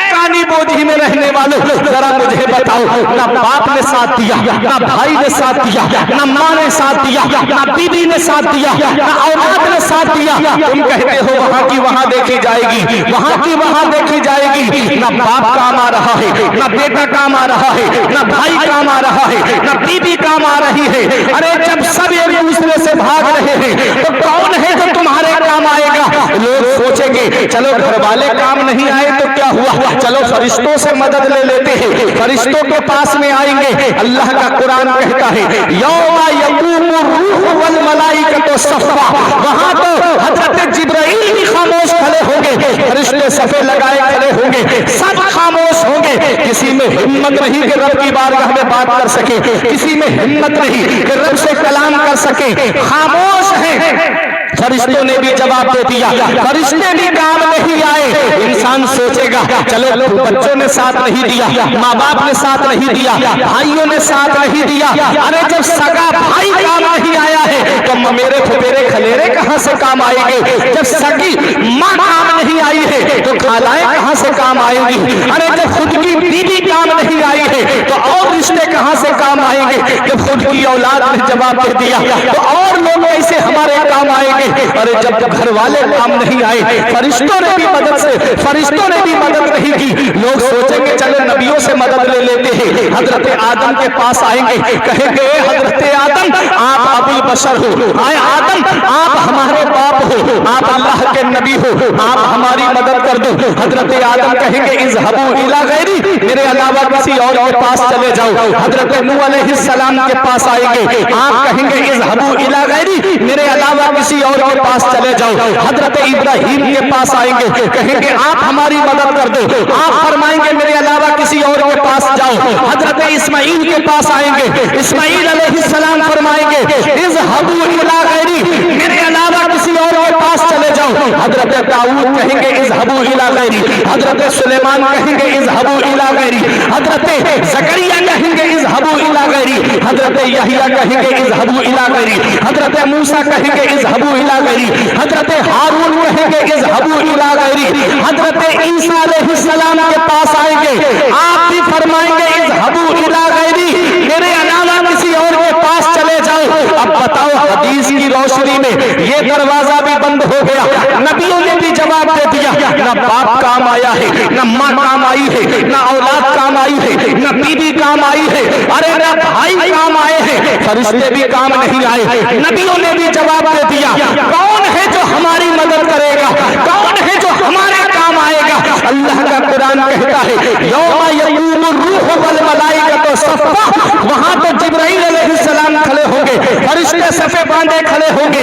कानी बोझी में रहने वालों, जरा मुझे बताओ, ना बाप ने साथ दिया, ना भाई ने साथ दिया, ना माँ ने साथ दिया, ना बीबी ने साथ दिया, ना औलाद ने साथ दिया। तुम कहते हो वहां की वहां देखी जाएगी, वहां की वहां देखी जाएगी। ना बाप काम आ रहा है, ना बेटा काम आ रहा है, ना भाई काम आ रहा है, ना बीबी काम आ रही है। अरे जब सब एक दूसरे से भाग रहे हैं तो कौन है जो तुम्हारे काम आएगा? लोग सोचेंगे चलो घर वाले काम नहीं आए तो क्या हुआ, चलो फरिश्तों से मदद ले लेते हैं, फरिश्तों के पास में आएंगे। अल्लाह का कुरान कहता है यौमा यक़ूमु रूह वल मलाइकतु सफ़ा, वहां तो हजरत जिब्राइल भी खामोश खड़े होंगे, फरिश्ते सफे लगाए खड़े होंगे, सब खामोश होंगे। किसी में हिम्मत नहीं कि रब की बारगाह में बात कर सके, किसी में हिम्मत नहीं कि रब से कलाम कर सके, खामोश है। फरिश्तों ने भी जवाब दे दिया, फरिश्ते भी काम नहीं आए। इंसान सोचेगा चलो बच्चों ने साथ नहीं दिया, माँ बाप ने साथ नहीं दिया, भाइयों ने साथ नहीं दिया। अरे जब सगा भाई काम नहीं आया है तो मेरे फुफेरे खलेरे कहाँ से काम आएंगे? जब सगी माँ काम नहीं आई है तो खालाएं कहाँ से काम आएंगी? अरे जब खुद की बीवी काम नहीं आई है तो और रिश्ते कहाँ से काम आएंगे? जब खुद की औलाद ने जवाब दे दिया तो और लोग ऐसे हमारे काम आएंगे। अरे जब घर वाले काम नहीं आए, फरिश्तों ने भी मदद नहीं की। लोग सोचेंगे चलो नबियों से मदद ले लेते हैं, हजरत आदम के पास आएंगे, कहेंगे हजरत आदम आप अबुल बशर हो, आए आदम आप हमारे बाप हो, आप अल्लाह के नबी हो, आप हमारी मदद कर दो। हजरत आदम कहेंगे इज़हबू इला गैरी, मेरे अलावा किसी और के पास चले जाओ। हजरत नूह अलैहिस्सलाम के पास आएंगे, आप कहेंगे इज़हबू इला गैरी, मेरे अलावा किसी और के पास चले जाओ। हजरत इब्राहिम के पास आएंगे, कहेंगे आप हमारी मदद कर दो, आप फरमाएंगे मेरे अलावा किसी और के पास जाओ। हजरत इस्माइल के पास आएंगे, इस्माइल अलैहिस्सलाम फरमाएंगे इज़हबू इला गैरी, मेरे अलावा किसी और के पास चले जाओ। हजरत दाऊद कहेंगे इज़हबू इला गैरी, हजरत सुलेमान कहेंगे इज़हबू इला गैरी, हजरत ज़करिया कहेंगे इज़हबू इला गैरी, हजरत यहया कहेंगे इज़हबू इला गैरी, हजरत मूसा कहेंगे इज़हबू इला गैरी, हजरत हारून कहेंगे इज़हबू इला गैरी, हजरत ईसा अलैहिस्सलाम के पास आएंगे, आप भी फरमाएंगे इज़हबू इला गैरी, मेरे अलावा किसी और हदीस की रोशनी में ये दरवाजा भी बंद हो गया। नबियों ने भी जवाब दे दिया, ना बाप काम आया है, ना माँ काम आई है, ना औलाद काम आई है, ना बीवी काम आई है, अरे ना भाई काम आए हैं, फरिश्ते भी काम नहीं आए। नबियों ने भी जवाब दे दिया, कौन है जो हमारी मदद करेगा, कौन है जो हमारे काम आएगा। अल्लाह का कुरान कहता है, यौमा यक़ूमुर रूह वल मलाइकतु सफ़्फ़ा, वहां तो जिब्राइल अलैहिस्सलाम खड़े होंगे, फरिश्ते सफ़े बांधे खड़े होंगे।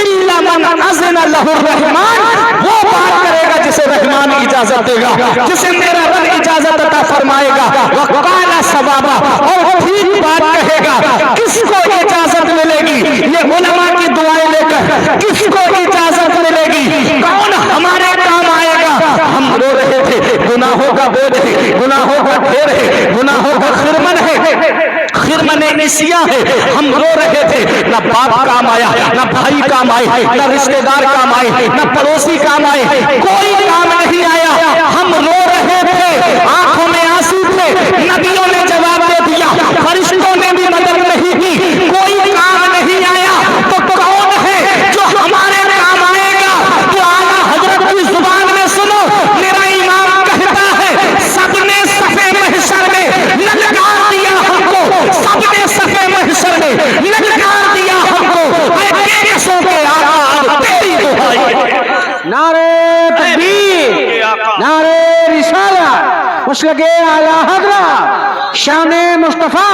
इल्ला मन अज़ना लहुर रहमान, वो बात करेगा जिसे रहमान इजाजत देगा, जिसे मेरा रब इजाजत अता फरमाएगा। वक़ाला सवाबा, और ठीक बात कहेगा। किसको इजाजत मिलेगी? ये उलमा की दुआएं लेकर किसको इजाजत मिलेगी? कौन हमारे काम आएगा? हम रो रहे थे, गुनाहों का बोझ है, गुनाहों का ढेर है, गुनाहों का खिरमन है, खिरमने निसिया है। हम रो रहे थे, ना बाप काम आया, ना भाई काम आए, ना रिश्तेदार काम आए, ना पड़ोसी काम आए, कोई काम नहीं आया। हम रो रहे थे, आंखों में आंसू थे। नबियों ने जवाब दे दिया, फरिश्तों ने भी मदद नहीं की, कोई काम नहीं आया। तो कौन है जो हमारे काम आएगा? तो आला हजरत की जुबान में सुनो, मेरा इमाम कहता है, सबने सफे महशर में ललकार दिया हमको, सबने सफे महशर में ललकार दिया हमको। बेकसों के आका अब तेरी दुहाई। नारे तकबीर, नारे रिसालत, मुस्लिके आला हज़रत, शाने मुस्तफा,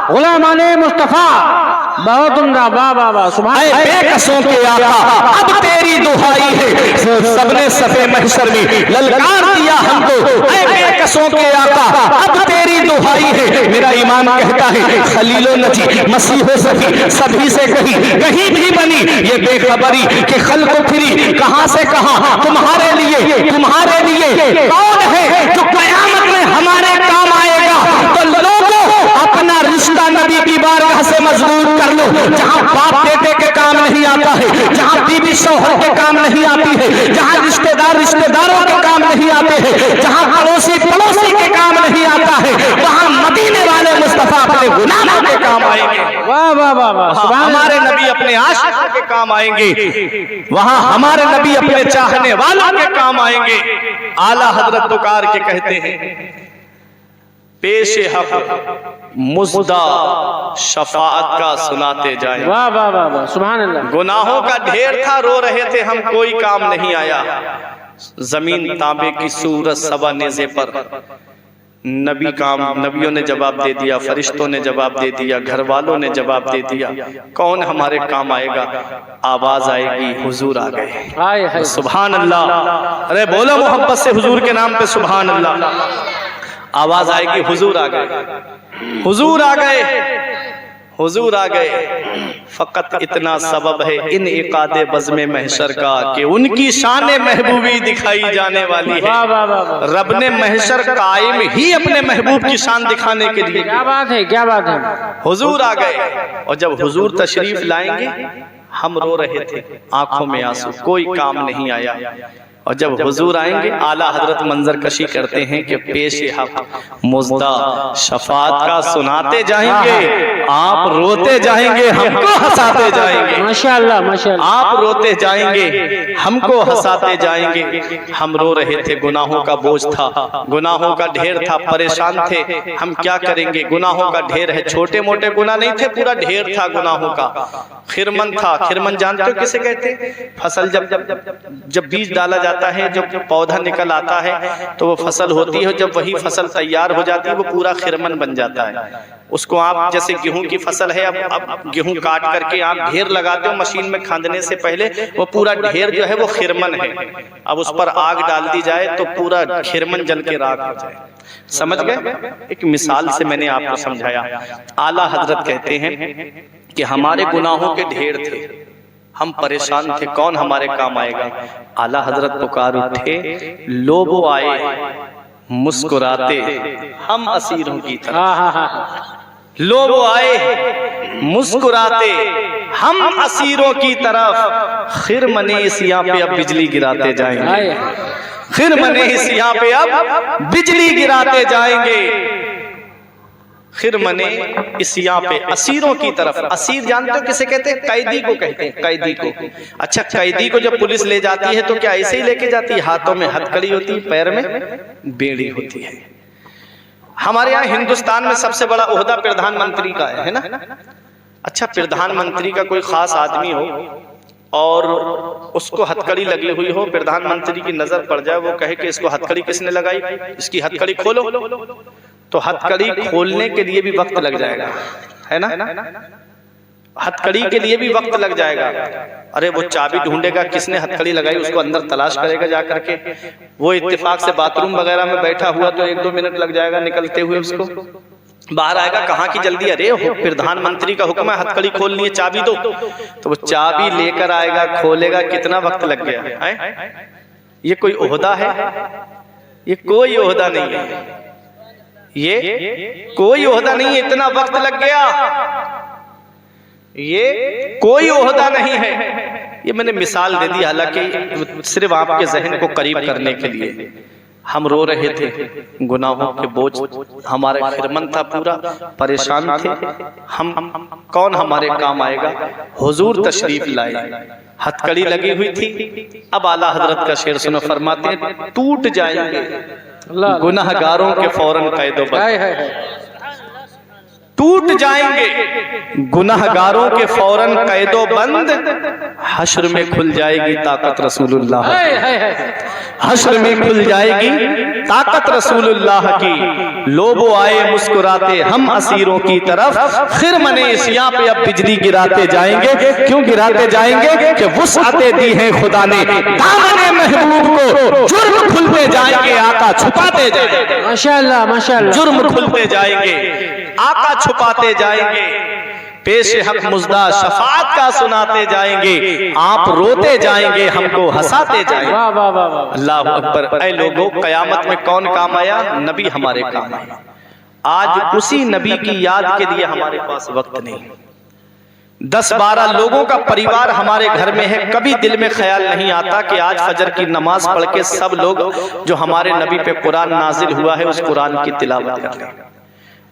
गुलामाने मुस्तफा। बहुत उम्दा, वाह वाह वाह, सुभान अल्लाह। बेकसों के आका अब तेरी दुहाई है, सबने सफे महशर में ललकार दिया हमको। बेकसों के आका अब तेरी दुहाई है। मेरा ईमान कहता है, खलीलो नजी मसीहो सफी सभी से कहीं भी बनी ये बेखबरी कि खल्क फिरी कहां से कहां तुम्हारे लिए कौन है जो कयामत में हमारे काम आएगा। तो लोगों अपना रिश्ता नबी की बारगाह से मजबूत कर लो। जहां बाप बेटे के काम नहीं आता है, जहां बीवी शौहर के काम नहीं आती है, जहां रिश्तेदार रिश्तेदारों के काम नहीं आते हैं, जहां पड़ोसी पड़ोसी के काम नहीं आता है, वहां मदीने वाले मुस्तफा अपने गुलामों के काम आएंगे। वाह वाह वाह वाह, सुभान हमारे नबी अपने आशिकों के काम आएंगे, वहां हमारे नबी अपने चाहने वालों के काम आएंगे। आला हजरत पुकार के कहते हैं, पेश हक मुज़दा शफाअत का सुनाते जाए। वाह वाह वाह वाह, सुभान अल्लाह। गुनाहों का ढेर था, रो रहे थे हम, कोई काम नहीं आया। जमीन तांबे की सूरत सवा नेज़े पर नबियों ने जवाब दे दिया, फरिश्तों ने जवाब दे दिया, घर वालों ने जवाब दे दिया। कौन हमारे काम आएगा? आवाज आएगी, हुजूर आ गए। हाय हाय, सुभान अल्लाह। अरे बोलो मोहब्बत से हुजूर के नाम पे सुभान अल्लाह। आवाज आएगी, हुजूर आ गए, हुजूर आ गए, हुजूर आ गए। फकत इतना सबब है इन इकादे बज़्म महशर का कि उनकी शान महबूबी दिखाई जाने वाली है। वाह वाह वाह वाह, रब ने महशर कायम ही अपने महबूब की शान दिखाने के लिए। क्या बात है, क्या बात है। हुजूर आ गए, और जब हुजूर तशरीफ लाएंगे, हम रो रहे थे, आंखों में आंसू, कोई काम नहीं आया। और जब हुजूर आएंगे, आला हजरत मंजर कशी करते हैं कि पेश हक मुज़दा शफाअत का सुनाते जाएंगे, आप रोते जाएंगे, हमको हंसाते जाएंगे। माशाअल्लाह माशाअल्लाह। आप रोते जाएंगे, हमको हंसाते जाएंगे। हम रो रहे थे, गुनाहों का बोझ था, गुनाहों का ढेर था, परेशान थे, हम क्या करेंगे। गुनाहों का ढेर है, छोटे मोटे गुनाह नहीं थे, पूरा ढेर था गुनाहों का। खिरमन था, खिरमन जानते हो किसे कहते? फसल जब बीज डाला जाता है, जब पौधा निकल आता है तो वो फसल होती है। जब वही फसल तैयार हो जाती है, वो पूरा खिरमन बन जाता है। उसको आप, जैसे गेहूं की फसल है, अब गेहूं काट करके आप ढेर लगाते हो मशीन में खांदने से पहले, वो पूरा ढेर जो है वो खिरमन है। अब उस पर आग डाल दी जाए तो पूरा खिरमन जल के राख हो जाए। समझ गए? एक मिसाल से मैंने आपको समझाया। आला हजरत कहते हैं कि हमारे गुनाहों के ढेर थे, हम परेशान थे, कौन हमारे काम आएगा। आला हजरत पुकार उठे, लोगों आए मुस्कुराते हम असीरों की तरफ। लोगों आए मुस्कुराते हम असीरों की तरफ। खिरमने इस यहाँ पे अब बिजली गिराते जाएंगे, खिरमने इस यहाँ पे अब बिजली गिराते जाएंगे। खिरमने इसिया पे असीरों की तरफ। असीर जानते हो किसे कहते हैं? कैदी को कहते हैं, कैदी को। अच्छा, कैदी को जब पुलिस ले जाती है तो क्या ऐसे ही लेके जाती है? हाथों में हथकड़ी होती है, पैर में बेड़ी होती है। हमारे यहाँ हिंदुस्तान में सबसे बड़ा ओहदा प्रधानमंत्री का है ना। अच्छा, प्रधानमंत्री का कोई खास आदमी हो और उसको हथकड़ी लगी हुई हो, प्रधानमंत्री की नजर पड़ जाए, वो कहे कि इसको हथकड़ी किसने लगाई, इसकी हथकड़ी खोलो, तो हथकड़ी खोलने के लिए भी वक्त लग जाएगा, है ना। हथकड़ी के लिए भी वक्त लग जाएगा। अरे वो चाबी ढूंढेगा किसने हथकड़ी लगाई, उसको अंदर तलाश करेगा जा करके। वो इत्तेफाक से बाथरूम वगैरह में बैठा हुआ तो 1-2 मिनट लग जाएगा निकलते हुए, उसको बाहर आएगा, कहाँ की जल्दी, अरे प्रधानमंत्री का हुक्म है हथकड़ी खोलनी है, चाबी दो, तो वो चाबी लेकर आएगा, खोलेगा, कितना वक्त लग गया है। ये कोई ओहदा है? ये कोई ओहदा नहीं है, ये कोई ओहदा नहीं है, इतना वक्त लग गया, ये कोई ओहदा नहीं है। ये मैंने मिसाल दे दी, हालांकि सिर्फ आपके जहन को करीब करने के लिए। हम रो रहे थे, गुनाहों के बोझ हमारा खिरमन था, पूरा परेशान थे हम, कौन हमारे काम आएगा। हुजूर तशरीफ लाए, हथकड़ी लगी हुई थी। अब आला हजरत का शेर सुनो, फरमाते हैं टूट जाएंगे गुनाहगारों के फौरन कैदो बंद, टूट जाएंगे गुनाहगारों के फौरन कैदो बंद, हश्र में खुल जाएगी ताकत रसूलुल्लाह, हश्र में खुल जाएगी ताकत रसूलुल्लाह की। लोबो आए मुस्कुराते हम असीरों की तरफ, खिरमने इसिया पे अब बिजली गिराते जाएंगे। क्यों गिराते जाएंगे? कि वुसअते दी है खुदा ने दामने महबूब को, जुर्म खुलते जाएंगे आका छुपाते जाएंगे। माशाअल्लाह माशाअल्लाह, जुर्म खुलते जाएंगे आका छुपाते जाएंगे, पेश हक मुजदा शफात का सुनाते जाएंगे, आप रोते जाएंगे हमको हंसाते जाएंगे। वाह वाह वाह वाह, अल्लाह अकबर। ऐ लोगों, कयामत में कौन काम आया? नबी हमारे काम आए। आज उसी नबी की याद के लिए हमारे पास वक्त नहीं। 10-12 लोगों का परिवार हमारे घर में है, कभी दिल में ख्याल नहीं आता कि आज फजर की नमाज पढ़ के सब लोग जो हमारे नबी पे कुरान नाजिल हुआ है उस कुरान की तिलावत कर लें।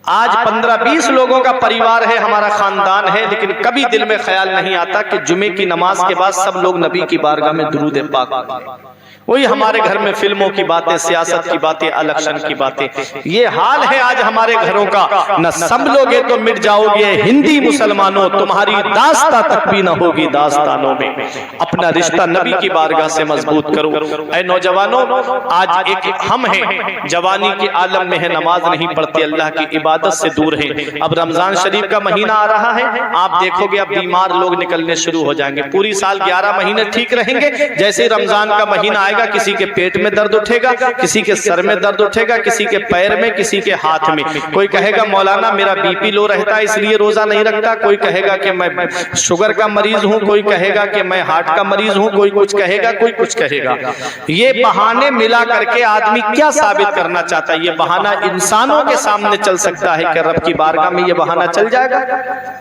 आज 15-20 लोगों का परिवार है, हमारा खानदान है, लेकिन कभी दिल में ख्याल नहीं आता कि जुमे की नमाज के बाद सब लोग नबी की बारगाह में दुरूद पाक पढ़ें। वही हमारे घर में फिल्मों की बातें, सियासत की बातें, इलेक्शन की बातें, ये हाल है आज हमारे घरों का। न संभलोगे तो मिट जाओगे हिंदी मुसलमानों, तुम्हारी दास्तां तक भी न होगी दास्तानों में। अपना रिश्ता नबी की बारगाह से मजबूत करो। ऐ नौजवानों, आज एक हम हैं, जवानी के आलम में है, नमाज नहीं पढ़ते, अल्लाह की इबादत से दूर हैं। अब रमजान शरीफ का महीना आ रहा है, आप देखोगे अब बीमार लोग निकलने शुरू हो जाएंगे। पूरी साल 11 महीने ठीक रहेंगे, जैसे रमजान का महीना आएगा किसी के पेट में दर्द उठेगा, किसी के सर में दर्द उठेगा, किसी के पैर में, किसी के हाथ में। कोई कहेगा मौलाना मेरा बीपी लो रहता है इसलिए रोजा नहीं रखता, कोई कहेगा कि मैं शुगर का मरीज हूं, कोई कहेगा कि मैं हार्ट का मरीज हूं, कोई कुछ कहेगा, कोई कुछ कहेगा। ये बहाने मिला करके आदमी क्या साबित करना चाहता है? ये बहाना इंसानों के सामने चल सकता है कि रब की बारगाह में ये बहाना चल जाएगा?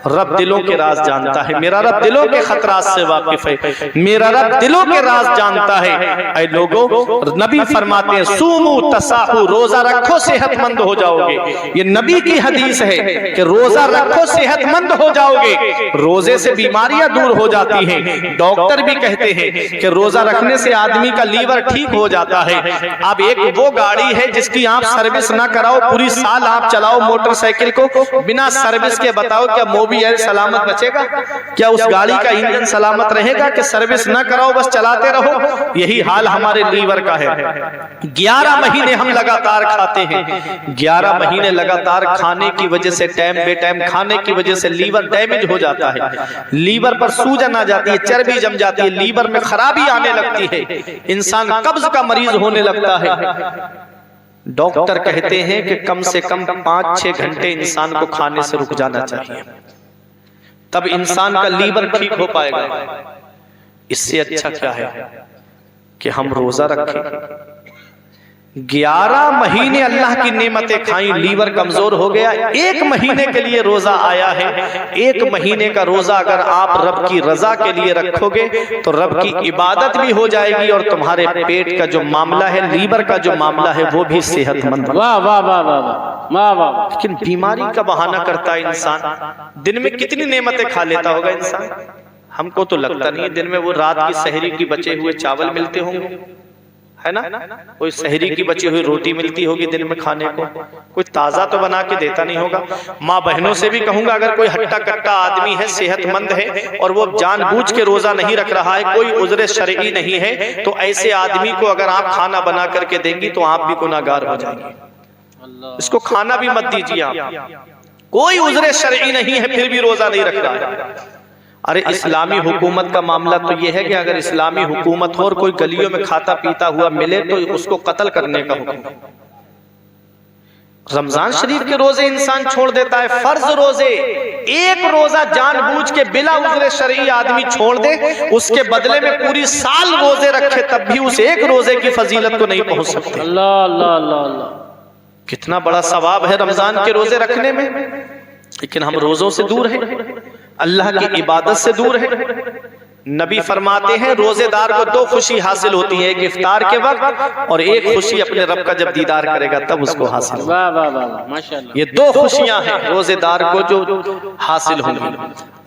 रब दिलों के राज जानता है, मेरा रब दिलों के खतरात से वाकिफ है, मेरा रब दिलों के राज जानता है। ऐ लोगों, नबी फरमाते हैं सूमू तसाहू, रोजा रखो सेहतमंद हो जाओगे। ये नबी की हदीस है कि रोजा रखो सेहतमंद हो जाओगे। रोजे से बीमारियां दूर हो जाती हैं। डॉक्टर भी कहते हैं कि रोजा रखने से आदमी का लीवर ठीक हो जाता है। अब एक वो गाड़ी है जिसकी आप सर्विस ना कराओ, पूरी साल आप चलाओ मोटरसाइकिल को बिना सर्विस के, बताओ क्या मोबिल सलामत बचेगा? क्या उस गाड़ी का इंजन सलामत रहेगा कि सर्विस ना कराओ बस चलाते रहो? यही हाल हमारे लीवर का है। 11 महीने हम लगातार खाते हैं, 11 महीने लगातार खाने की वजह से, टाइम बे टाइम खाने की वजह से लीवर डैमेज हो जाता है, लीवर पर सूजन आ जाती है, चर्बी जम जाती है, लीवर में खराबी आने लगती है, इंसान कब्ज का मरीज होने लगता है। डॉक्टर कहते हैं कि कम से कम 5-6 घंटे इंसान को खाने से रुक जाना चाहिए, तब इंसान का लीवर ठीक हो पाएगा। इससे अच्छा क्या है कि हम रोजा रखें। 11 महीने अल्लाह की नेमतें खाई, लीवर कमजोर हो गया, 1 महीने के लिए रोजा आया है। 1 महीने का रोजा अगर आप रब की रजा के लिए रखोगे तो रब की इबादत भी हो जाएगी और तुम्हारे पेट का जो मामला है, लीवर का जो मामला है, वो भी सेहतमंद। वाह वाह वाह वाह। वाह वाह। लेकिन बीमारी का बहाना करता है इंसान। दिन में कितनी नेमतें खा लेता होगा इंसान, हमको तो लगता नहीं है। दिन में वो रात की सहरी की बचे हुए चावल मिलते होंगे, है ना, कोई सहरी की बची हुई रोटी मिलती होगी दिन में खाने को, कोई ताजा तो बना के देता नहीं होगा। माँ बहनों से भी कहूंगा, अगर कोई हट्टा कट्टा आदमी है, सेहतमंद है और वो जानबूझ के रोजा नहीं रख रहा है, कोई उज़्र शरई नहीं है, तो ऐसे आदमी को अगर आप खाना बना करके देंगी तो आप भी गुनाहगार हो जाएंगे। इसको खाना भी मत दीजिए आप, कोई उज़्र शरई नहीं है फिर भी रोजा नहीं रख रहा है। अरे इस्लामी हुकूमत का मामला तो यह है कि अगर इस्लामी हुकूमत हो और कोई गलियों में खाता पीता हुआ मिले तो उसको कत्ल करने का हुक्म। रमजान शरीफ के रोजे इंसान छोड़ देता है, फर्ज रोजे, एक रोजा जानबूझ के बिला उज़्र शरई आदमी छोड़ दे, उसके बदले में पूरी साल रोजे रखे तब भी उस एक रोजे की फजीलत को नहीं पहुंच सकते। अल्लाह अल्लाह अल्लाह अल्लाह। कितना बड़ा सवाब है रमजान के रोजे रखने में, लेकिन हम रोजों से दूर हैं, अल्लाह की इबादत से दूर है। नबी फरमाते हैं रोजेदार को दो खुशी हासिल होती है, एक इफ्तार के वक्त और एक खुशी अपने रब का जब दीदार करेगा तब उसको हासिल। वाह वाह वाह माशाअल्लाह। ये दो खुशियां हैं रोजेदार को जो हासिल होंगी।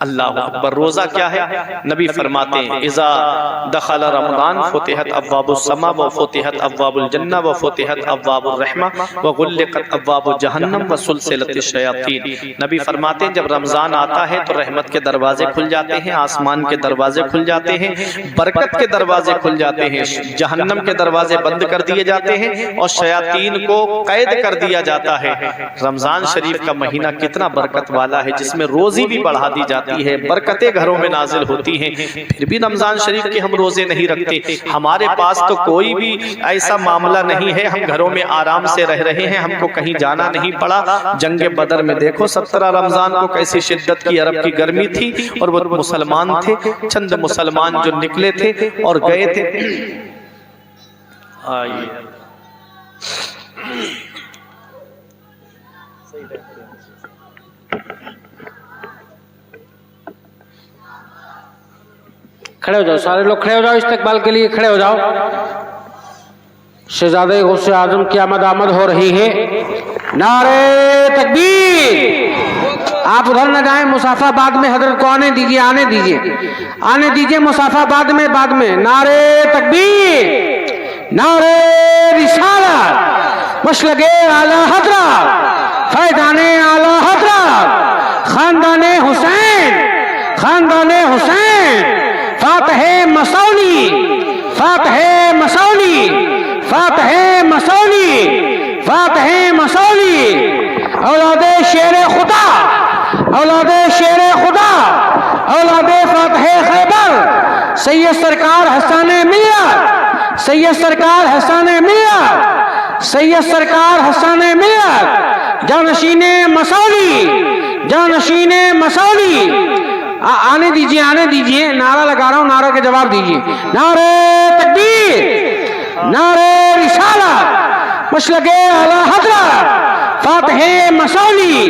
अल्लाह अकबर। रोजा क्या है? नबी फरमाते हैं इज़ा दखल रमज़ान फुतिहत अब्वाबुस समा व फुतिहत अब्वाबुल जन्नह व फुतिहत अब्वाबुर रहमा व गुल्लिकत अब्वाबु जहन्नम व सुलसिलतिश शयातीन। नबी फरमाते हैं जब रमजान आता है तो रहमत के दरवाजे खुल जाते हैं, आसमान के दरवाजे खुल जाते हैं, बरकत के दरवाजे खुल जाते हैं, जहन्नम के दरवाजे बंद कर दिए जाते हैं और शयातीन को कैद कर दिया जाता है। रमजान शरीफ का महीना कितना बरकत वाला है, जिसमें रोजी भी बढ़ा दी जाती है, बरकतें घरों में नाजिल होती हैं। फिर भी रमजान शरीफ के हम रोजे नहीं रखते। हमारे पास तो कोई भी ऐसा मामला नहीं है, हम घरों में आराम से रह रहे हैं, हमको कहीं जाना नहीं पड़ा। जंगे बदर में देखो 17 रमजान को कैसी शिद्दत की अरब की गर्मी थी और वो मुसलमान थे, चंद मुसलमान जो निकले थे और गए थे। आइए खड़े हो जाओ, सारे लोग खड़े हो जाओ, इस्तकबाल के लिए खड़े हो जाओ। शहजादे गौसे आजम की आमद हो रही है। नारे तकबीर। आप उधर न जाएं, मुसाफा बाद में हजरत को आने दीजिए, आने दीजिए, आने दीजिए, मुसाफा बाद में, बाद में। नारे तकबीर, नारे रिसालत, मशलगे आला हजरत, फैजाने आला हजरत, खानदाने हुसैन, खानदाने हुसैन, फातहे मसौली, फातहे मसौली, फातहे मसौली, फातहे मसौली, औलादे शेर खुदा, औलादे शेर खुदा, औलादे फातहे खैबर, सैयद सरकार हसाने मिल्लत, सैयद सरकार हसाने मिल्लत, सैयद सरकार हसाने मिल्लत, जानशीने मसौली, जानशीने मसौली। आने दीजिए, आने दीजिए, नारा लगा रहा हूं, नारा के जवाब दीजिए। नारे तकबीर, नारे रिसालत, मशलगे आला हजरत, फातहे मसौली।